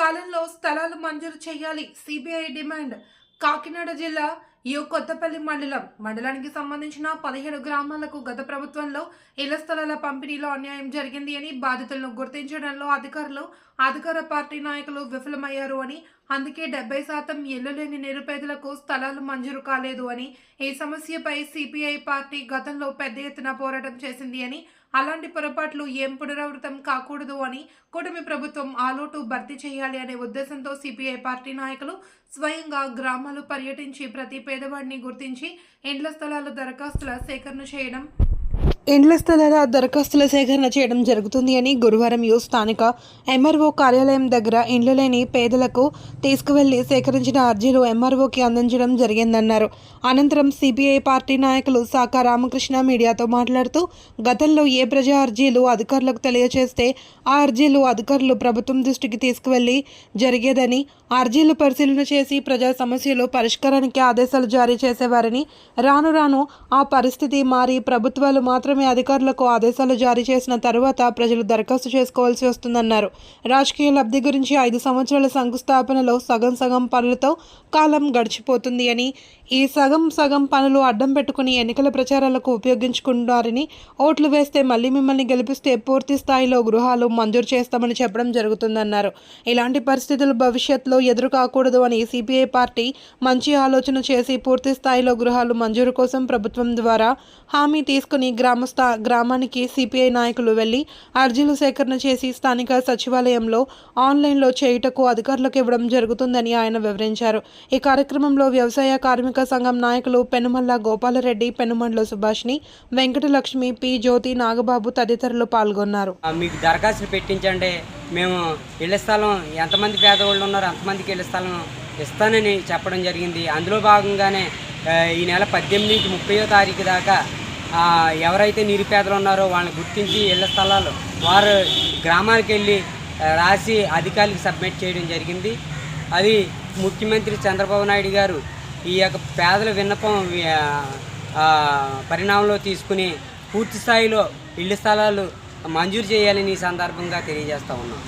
కాలంలో స్థలాలు మంజూరు చేయాలి సిబిఐ డిమాండ్. కాకినాడ జిల్లా కొత్తపల్లి మండలానికి సంబంధించిన 17 గ్రామాలకు గత ప్రభుత్వంలో ఇళ్ల స్థలాల పంపిణీలో అన్యాయం జరిగింది అని, బాధితులను గుర్తించడంలో అధికార పార్టీ నాయకులు విఫలమయ్యారు అని, అందుకే 70% ఇళ్లు లేని నిరుపేదలకు స్థలాలు మంజూరు కాలేదు అని, ఈ సమస్యపై సిపిఐ పార్టీ గతంలో పెద్ద ఎత్తున పోరాటం చేసింది అని, అలాంటి పొరపాట్లు ఏం పునరావృతం కాకూడదు అని, కూటమి ప్రభుత్వం ఆ లోటు భర్తీ చేయాలి అనే ఉద్దేశంతో సిపిఐ పార్టీ నాయకులు స్వయంగా గ్రామాలు పర్యటించి ప్రతి పేదవాడిని గుర్తించి ఇండ్ల స్థలాల దరఖాస్తుల సేకరణ చేయడం జరుగుతుంది అని గురువారం స్థానిక ఎంఆర్ఓ కార్యాలయం దగ్గర ఇండ్లు లేని పేదలకు తీసుకువెళ్లి సేకరించిన అర్జీలు ఎంఆర్ఓకి అందించడం జరిగిందన్నారు. అనంతరం సిపిఐ పార్టీ నాయకులు సాకా రామకృష్ణ మీడియాతో మాట్లాడుతూ, గతంలో ఏ ప్రజా అర్జీలు అధికారులకు తెలియజేస్తే ఆ అర్జీలు అధికారులు ప్రభుత్వం దృష్టికి తీసుకువెళ్లి జరిగేదని, అర్జీలు పరిశీలన చేసి ప్రజా సమస్యలు పరిష్కారానికి ఆదేశాలు జారీ చేసేవారని, రాను రాను ఆ పరిస్థితి మారి ప్రభుత్వాలు మాత్రమే అధికారులకు ఆదేశాలు జారీ చేసిన తరువాత ప్రజలు దరఖాస్తు చేసుకోవాల్సి వస్తుందన్నారు. రాజకీయ లబ్ధి గురించి 5 సంవత్సరాల శంకుస్థాపనలో సగం పనులతో కాలం గడిచిపోతుంది అని, ఈ సగం పనులు అడ్డం పెట్టుకుని ఎన్నికల ప్రచారాలకు ఉపయోగించుకుంటారని, ఓట్లు వేస్తే మళ్ళీ మిమ్మల్ని గెలిపిస్తే పూర్తి స్థాయిలో గృహాలు మంజూరు చేస్తామని చెప్పడం జరుగుతుందన్నారు. ఇలాంటి పరిస్థితులు భవిష్యత్తులో ఎదురు కాకూడదు అని సిపిఐ పార్టీ మంచి ఆలోచన చేసి పూర్తి స్థాయిలో గృహాలు మంజూరు కోసం ప్రభుత్వం ద్వారా హామీ తీసుకుని గ్రామానికి సిపిఐ నాయకులు వెళ్లి అర్జీలు సేకరణ చేసి స్థానిక సచివాలయంలో ఆన్లైన్లో చేయుటకు అధికారులకు ఇవ్వడం జరుగుతుందని ఆయన వివరించారు. ఈ కార్యక్రమంలో వ్యవసాయ కార్మిక సంఘం నాయకులు పెనుమల్ల గోపాలరెడ్డి, పెనుమండ్ల సుభాష్ని, వెంకటలక్ష్మి, పి జ్యోతి, నాగబాబు తదితరులు పాల్గొన్నారు. మీకు దరఖాస్తులు పెట్టించండి, మేము ఇళ్ల స్థలం ఎంతమంది పేదవాళ్ళు ఉన్నారో అంతమందికి ఇళ్ల స్థలం ఇస్తానని చెప్పడం జరిగింది. అందులో భాగంగానే ఈ నెల 18 నుంచి 30వ తారీఖు దాకా ఎవరైతే నిరుపేదలు ఉన్నారో వాళ్ళని గుర్తించి ఇళ్ల స్థలాలు వారు గ్రామాలకు వెళ్ళి రాసి అధికారులకు సబ్మిట్ చేయడం జరిగింది. అది ముఖ్యమంత్రి చంద్రబాబు నాయుడు గారు ఈ యొక్క పేదల విన్నపం పరిణామంలో తీసుకుని పూర్తి స్థాయిలో ఇళ్ల స్థలాలు మంజూరు చేయాలని ఈ సందర్భంగా తెలియజేస్తూ ఉన్నాం.